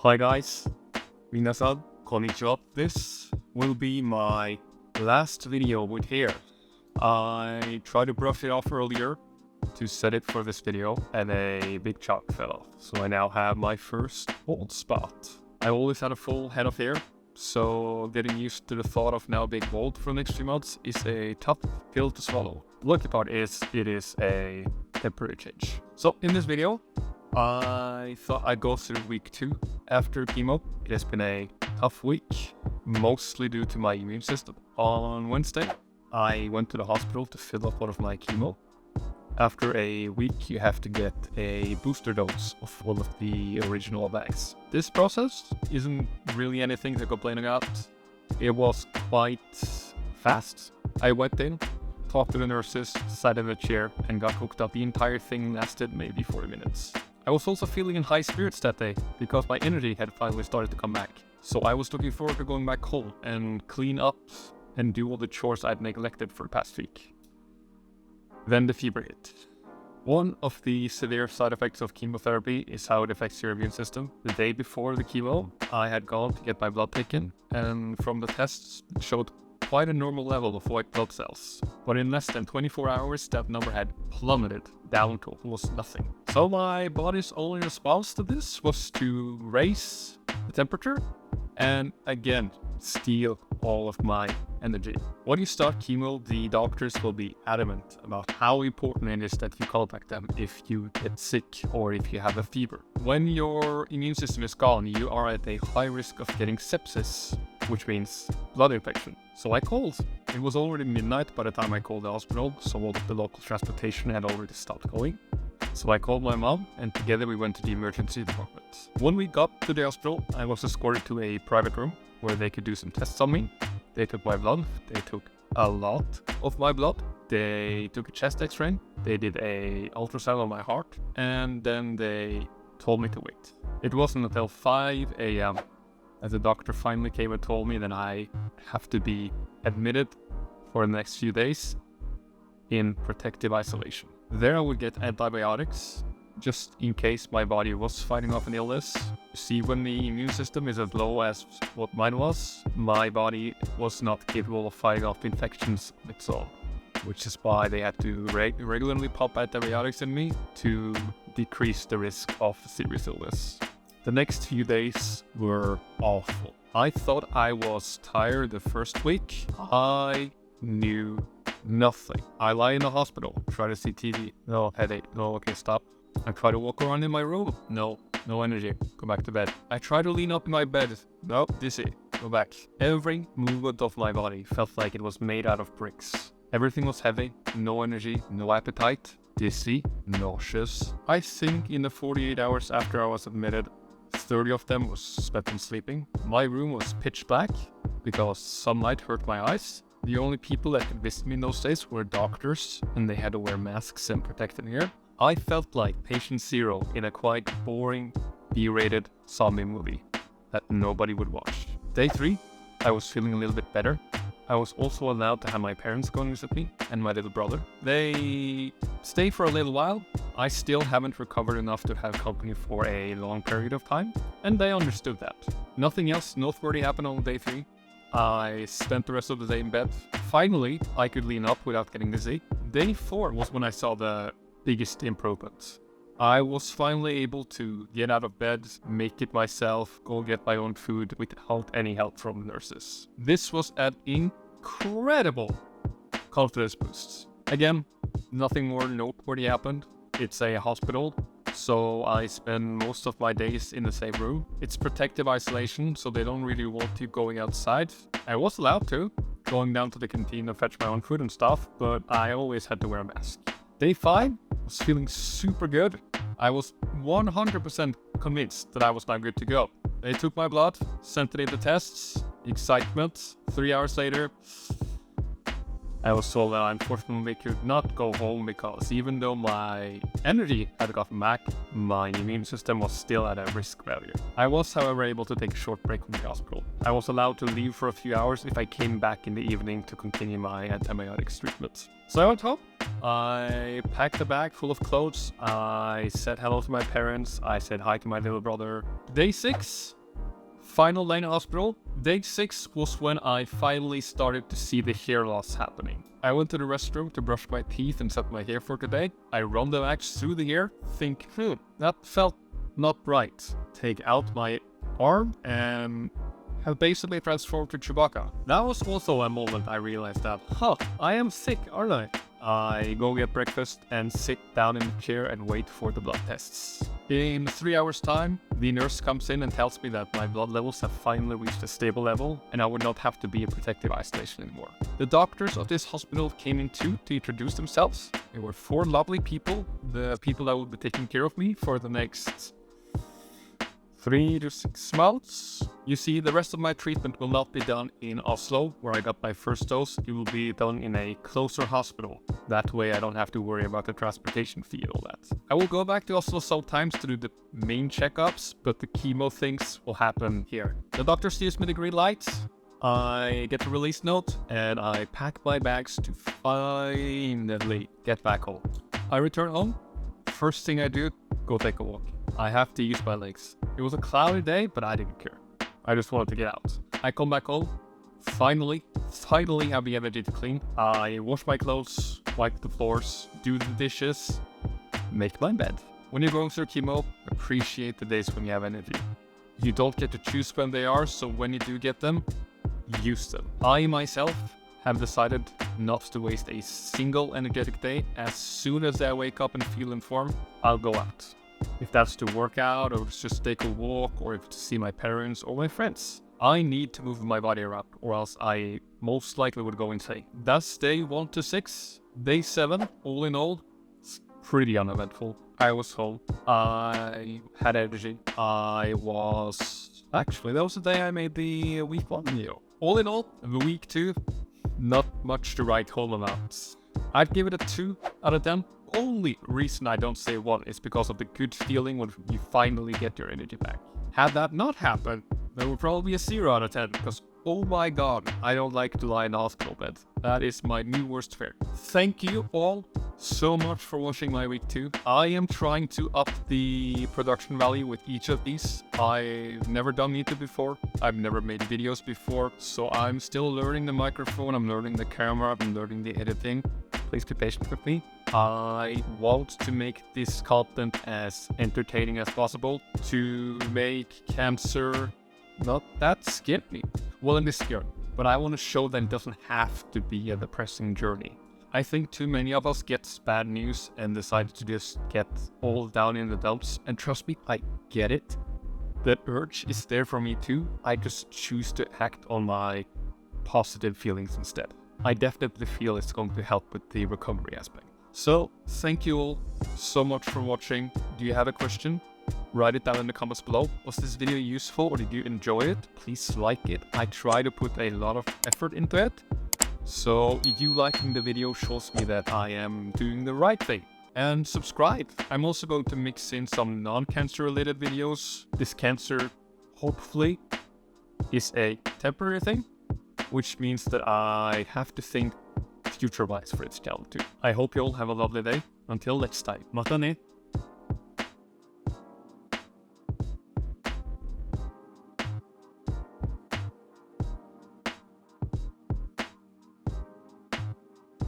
Hi guys, minasan, konnichiwa. This will be my last video with hair. I tried to brush it off earlier to set it for this video and a big chunk fell off. So I now have my first bald spot. I always had a full head of hair, so getting used to the thought of now being bald for the next few months is a tough pill to swallow. The lucky part is it is a temporary change. So in this video, I thought I'd go through week 2 after chemo. It has been a tough week, mostly due to my immune system. On Wednesday, I went to the hospital to fill up one of my chemo. After a week, you have to get a booster dose of one of the original bags. This process isn't really anything to complain about. It was quite fast. I went in, talked to the nurses, sat in a chair, and got hooked up. The entire thing lasted maybe 40 minutes. I was also feeling in high spirits that day because my energy had finally started to come back. So I was looking forward to going back home and clean up and do all the chores I'd neglected for the past week. Then the fever hit. One of the severe side effects of chemotherapy is how it affects your immune system. The day before the chemo, I had gone to get my blood taken, and from the tests, it showed quite a normal level of white blood cells. But in less than 24 hours, that number had plummeted down to almost nothing. So my body's only response to this was to raise the temperature and again steal all of my energy. When you start chemo, the doctors will be adamant about how important it is that you contact them if you get sick or if you have a fever. When your immune system is gone, you are at a high risk of getting sepsis, which means blood infection. So I called. It was already midnight by the time I called the hospital, so all of the local transportation had already stopped going. So I called my mom, and together we went to the emergency department. When we got to the hospital, I was escorted to a private room where they could do some tests on me. They took my blood. They took a lot of my blood. They took a chest x-ray. They did a ultrasound on my heart, and then they told me to wait. It wasn't until 5 a.m. that the doctor finally came and told me that I have to be admitted for the next few days in protective isolation. There I would get antibiotics, just in case my body was fighting off an illness. You see, when the immune system is as low as what mine was, my body was not capable of fighting off infections on its own, which is why they had to regularly pump antibiotics in me to decrease the risk of serious illness. The next few days were awful. I thought I was tired the first week. I knew nothing. I lie in the hospital, try to see TV. No headache. No, okay, stop. I try to walk around in my room. No energy. Go back to bed. I try to lean up in my bed. No, dizzy. Go back. Every movement of my body felt like it was made out of bricks. Everything was heavy. No energy. No appetite. Dizzy. Nauseous. I think in the 48 hours after I was admitted, 30 of them was spent on sleeping. My room was pitch black because sunlight hurt my eyes. The only people that could visit me in those days were doctors, and they had to wear masks and protective gear. I felt like patient zero in a quite boring, B-rated zombie movie that nobody would watch. Day 3, I was feeling a little bit better. I was also allowed to have my parents go and visit me, and my little brother. They stay for a little while. I still haven't recovered enough to have company for a long period of time, and they understood that. Nothing else noteworthy happened on day 3. I spent the rest of the day in bed. Finally, I could lean up without getting dizzy. Day 4 was when I saw the biggest improvement. I was finally able to get out of bed, make it myself, go get my own food without any help from the nurses. This was an incredible confidence boost. Again, nothing more noteworthy happened. It's a hospital, so I spend most of my days in the same room. It's protective isolation, so they don't really want you going outside. I was allowed to, going down to the canteen to fetch my own food and stuff, but I always had to wear a mask. Day 5 was feeling super good. I was 100% convinced that I was now good to go. They took my blood, sent it in the tests, excitement. 3 hours later, I was told that I unfortunately could not go home because even though my energy had gotten back, my immune system was still at a risk value. I was, however, able to take a short break from the hospital. I was allowed to leave for a few hours if I came back in the evening to continue my antibiotics treatment. So I went home. I packed a bag full of clothes. I said hello to my parents. I said hi to my little brother. Day 6, final day in hospital. Day 6 was when I finally started to see the hair loss happening. I went to the restroom to brush my teeth and set my hair for today. I run the axe through the hair, think, that felt not right. Take out my arm and have basically transformed to Chewbacca. That was also a moment I realized that, I am sick, aren't I? I go get breakfast and sit down in the chair and wait for the blood tests. In 3 hours time, the nurse comes in and tells me that my blood levels have finally reached a stable level and I would not have to be in protective isolation anymore. The doctors of this hospital came in too to introduce themselves. They were 4 lovely people, the people that would be taking care of me for the next 3 to 6 months. You see, the rest of my treatment will not be done in Oslo, where I got my first dose. It will be done in a closer hospital. That way I don't have to worry about the transportation fee and all that. I will go back to Oslo sometimes to do the main checkups, but the chemo things will happen here. The doctor steers me the green light. I get the release note and I pack my bags to finally get back home. I return home. First thing I do, go take a walk. I have to use my legs. It was a cloudy day, but I didn't care. I just wanted to get out. I come back home, finally have the energy to clean. I wash my clothes, wipe the floors, do the dishes, make my bed. When you're going through chemo, appreciate the days when you have energy. You don't get to choose when they are, so when you do get them, use them. I myself have decided not to waste a single energetic day. As soon as I wake up and feel informed, I'll go out. If that's to work out, or just take a walk, or if to see my parents or my friends. I need to move my body around, or else I most likely would go insane. That's day 1 to 6. Day 7, all in all, it's pretty uneventful. I was home. I had energy. Actually, that was the day I made the week 1 video. All in all, the week 2, not much to write home about. I'd give it a 2 out of 10. Only reason I don't say 1 is because of the good feeling when you finally get your energy back. Had that not happened, there would probably be a 0 out of 10 because, oh my god, I don't like to lie in a hospital bed. That is my new worst fear. Thank you all so much for watching my week 2. I am trying to up the production value with each of these. I've never done YouTube before. I've never made videos before, so I'm still learning the microphone, I'm learning the camera, I'm learning the editing. Please be patient with me. I want to make this content as entertaining as possible to make cancer not that scary. Well, it is scary, but I want to show that it doesn't have to be a depressing journey. I think too many of us get bad news and decide to just get all down in the dumps. And trust me, I get it. The urge is there for me too. I just choose to act on my positive feelings instead. I definitely feel it's going to help with the recovery aspect. So, thank you all so much for watching. Do you have a question? Write it down in the comments below. Was this video useful or did you enjoy it? Please like it. I try to put a lot of effort into it. So, you liking the video shows me that I am doing the right thing. And subscribe. I'm also going to mix in some non-cancer related videos. This cancer, hopefully, is a temporary thing, which means that I have to think future-wise for its channel too. I hope you all have a lovely day. Until next time, matane!